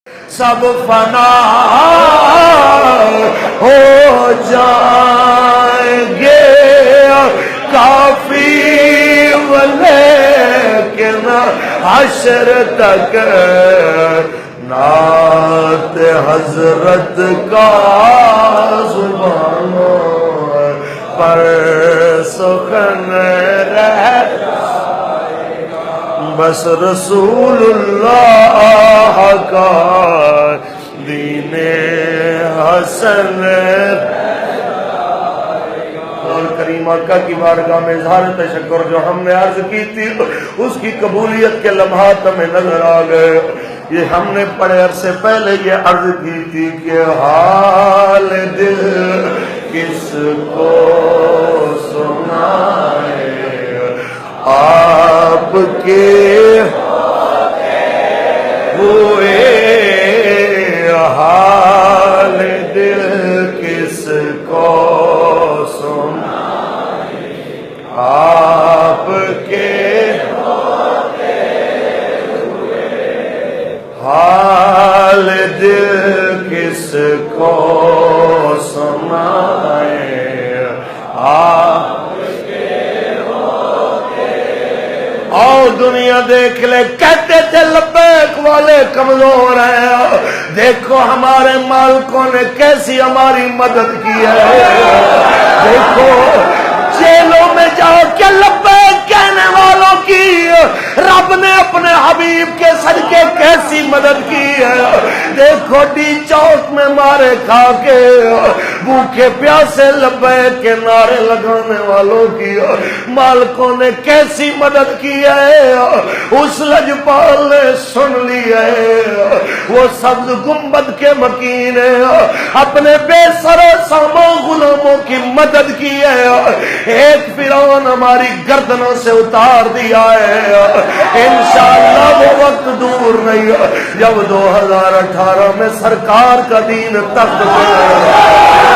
سب فنا ہو جائیں گے کافی لیکن حشر تک نعت حضرت کا زبانوں پر سخن رہ بس رسول اللہ کا دین حسن اور کریم آقا کی بارگاہ میں اظہار تشکر جو ہم نے عرض کی تھی اس کی قبولیت کے لمحات ہمیں نظر آ گئے. یہ ہم نے بڑے عرصے پہلے یہ عرض کی تھی کہ حال دل کس کو سنائے آپ کے ہوئے حال دل کس کو سنائے آپ کے حال دل کس کو سنائے آپ اور دنیا دیکھ لے کہتے تھے لبیک والے کمزور ہیں دیکھو ہمارے مالکوں نے کیسی ہماری مدد کی ہے دیکھو جیلوں میں جا کے لبیک کہنے والوں کی رب نے اپنے حبیب کے صدقے کیسی مدد کی ہے دیکھو ڈی چوک میں مارے کھا کے بھوکے پیاسے لبیک کے نعرے لگانے والوں کی مالکوں نے کیسی مدد کی ہے اس لجپال نے سن لی ہے وہ سبز گنبد کے مکین ہے اپنے بے سر سامان غلاموں کی مدد کی ہے ایک فرعون ہماری گردنوں سے اتار دیا ہے انشاءاللہ وہ وقت دور نہیں جب 2018 میں سرکار کا دین تخت پہ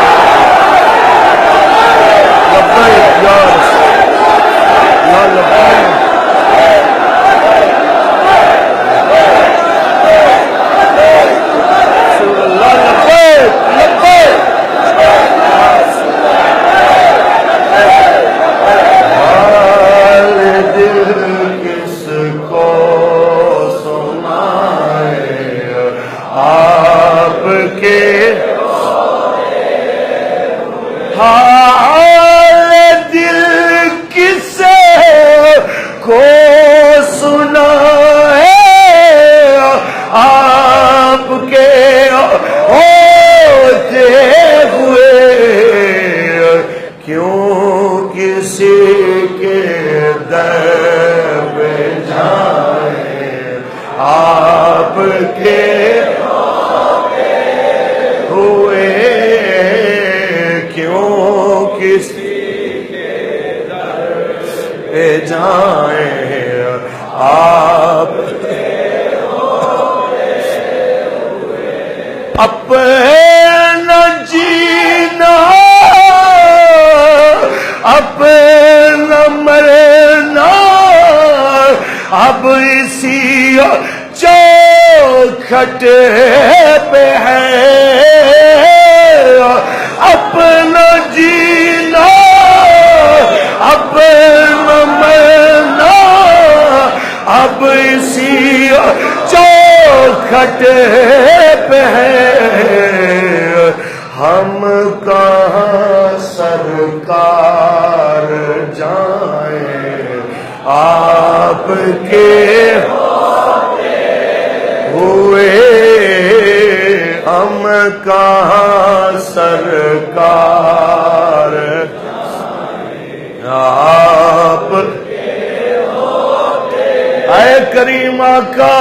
اپنا جینا اپنا مرنا اب اسی چوکھٹ پہ ہے اپنا جینا اپنا مرنا اب اسی چوکھٹ پہ ہے ہم کہاں سرکار جائیں آپ کے ہوئے ہم کہاں سرکار آپ اے کریم آقا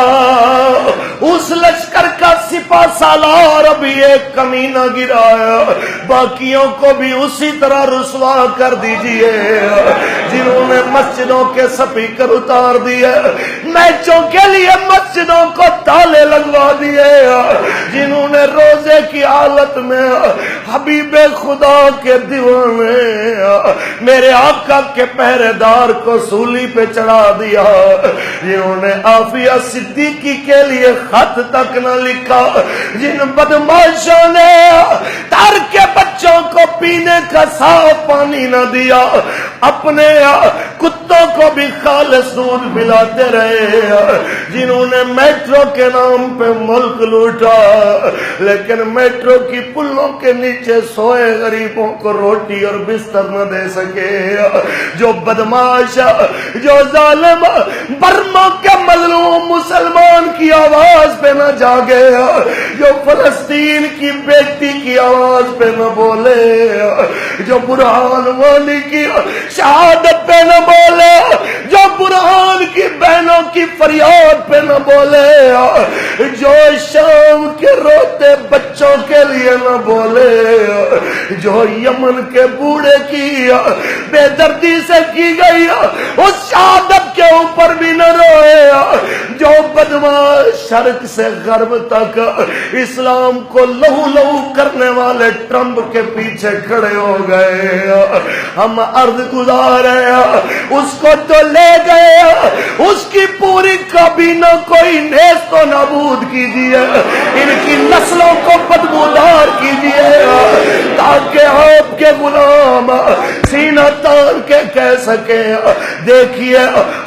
اس لشکر کا سپاہ سالار ابھی ایک کمینہ گرایا باقیوں کو بھی اسی طرح رسوا کر دیجئے جنہوں نے مسجدوں کے سپیکر اتار دیے میچوں کے لیے مسجدوں کو تالے لگوا دیے جنہوں نے روزے کی حالت میں حبیب خدا کے دیوانے میرے آقا کے پہرے دار کو سولی پہ چڑھا دیا، جنہوں نے عافیہ صدیقی کے لیے خط تک نہ لکھا، جن بدماشوں نے تر کے بچوں کو پینے کا صاف پانی نہ دیا، اپنے کتوں کو بھی خالص دودھ پلاتے رہے، جنہوں نے میٹرو کے نام پہ ملک لوٹا لیکن میٹرو کی پلوں کے نیچے سوئے غریبوں کو روٹی اور بستر نہ دے سکے، جو بدماش جو ظالم برما کے مظلوم مسلمان کی آواز پہ نہ جاگے، جو فلسطین کی بیٹی کی آواز پہ نہ بولے، جو برہان وانی کی شہادت پہ نہ بولے، جو برہان کی بہنوں کی فریاد پہ نہ بولے، جو شام کے روتے بچوں کے لیے نہ بولے، جو یمن کے بوڑھے کی بے دردی سے کی گئی اس شہادت کے اوپر بھی نہ روئے، جو بدماش شرق سے غرب تک اسلام کو لہو لہو کرنے والے ٹرمپ کے پیچھے کھڑے ہو گئے، ہم عرض گزارے اس کو تو لے گئے، اس کی پوری کابینہ کوئی نیست و نابود کیجیے، ان کی نسلوں کو بدبودار کیجیے، تاکہ آپ کے غلام سینہ تان کے کہہ سکے دیکھیے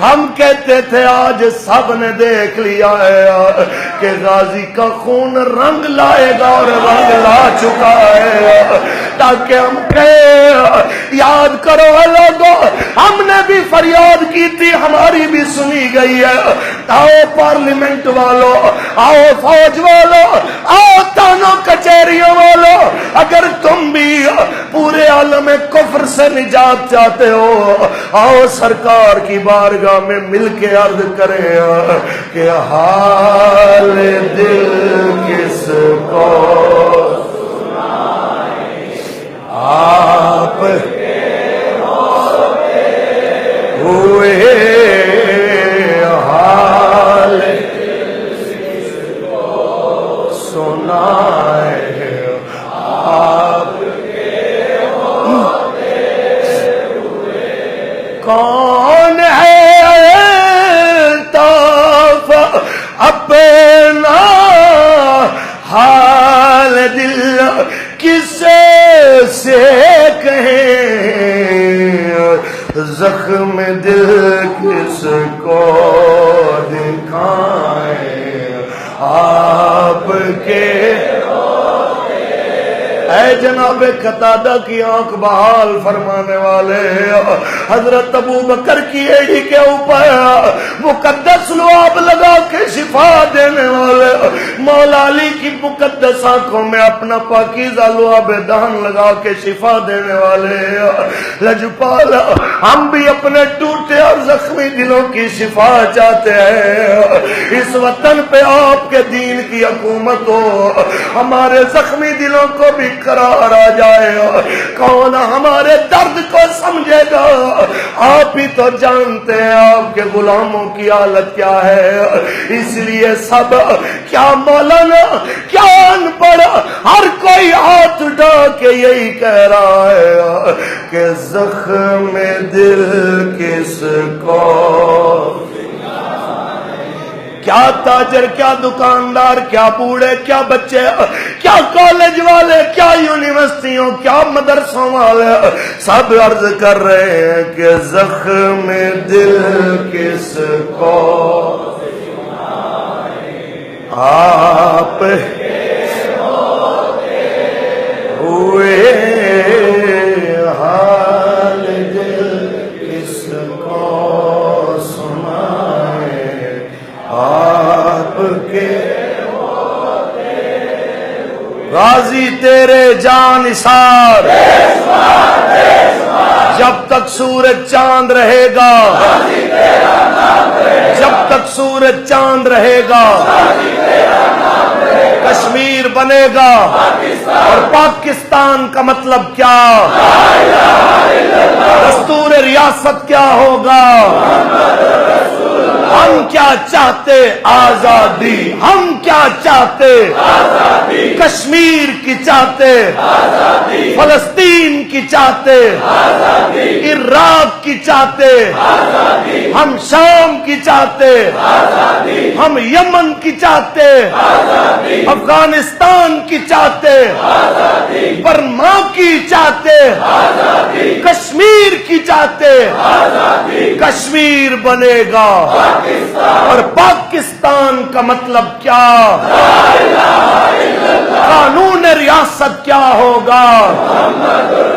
ہم کہتے تھے آج سب نے دیکھ لیا ہے کہ غازی کا خون رنگ لائے گا اور رنگ لا چکا ہے، تاکہ ہم کہیں یاد کرو لوگوں ہم نے بھی فریاد کی تھی، ہماری بھی سنی گئی ہے، آؤ پارلیمنٹ والوں، آؤ فوج والوں، آؤ تانوں کچہریوں والوں، اگر تم بھی پورے عالم کفر سے نجات چاہتے ہو آؤ سرکار کی بارگاہ میں مل کے عرض کریں کہ حال دل کس کو آپ ہوئے، حال سنائے آپ کون ہے الطاف اپنا حال دل کسے سے کہیں، زخم دل کس کو دکھائیں آپ کے، اے جناب قتادہ کی آنکھ بحال فرمانے والے، حضرت ابو بکر کی ایڑی کے اوپر مقدس لعاب لگا کے شفا دینے والے، مولا علی کی مقدس آنکھوں میں اپنا پاکیزہ لعاب دہن لگا کے شفا دینے والے، لجپال ہم بھی اپنے ٹوٹے اور زخمی دلوں کی شفا چاہتے ہیں، اس وطن پہ آپ کے دین کی حکومت ہو، ہمارے زخمی دلوں کو بھی قرار آ جائے، کون ہمارے درد کو سمجھے گا، آپ ہی تو جانتے ہیں آپ کے غلاموں کی حالت کیا ہے، اس لیے سب کیا مولانا کیا ان پڑھ ہر کوئی ہاتھ اٹھا کے یہی کہہ رہا ہے کہ زخم دل کس کو، کیا تاجر کیا دکاندار کیا بوڑھے کیا بچے کیا کالج والے کیا یونیورسٹیوں کیا مدرسوں والے سب عرض کر رہے ہیں کہ زخم دل کس کو آپ ہوئے، حال دل کس کو سنائے آپ کے، غازی تیرے جان نثار جب تک سورج چاند رہے گا، جب تک سورج چاند رہے گا کشمیر بنے گا، اور پاکستان کا مطلب کیا، دستور ریاست کیا ہوگا، ہم کیا چاہتے آزادی، ہم کیا چاہتے آزادی، کشمیر کی چاہتے آزادی، فلسطین کی چاہتے آزادی، عراق کی چاہتے آزادی، ہم شام کی چاہتے آزادی، ہم یمن کی چاہتے آزادی، افغانستان کی چاہتے آزادی، برما کی چاہتے آزادی، کشمیر کی چاہتے آزادی، کشمیر بنے گا پاکستان، اور پاکستان کا مطلب کیا؟ لا الہ الا اللہ، قانون ریاست کیا ہوگا؟ محمد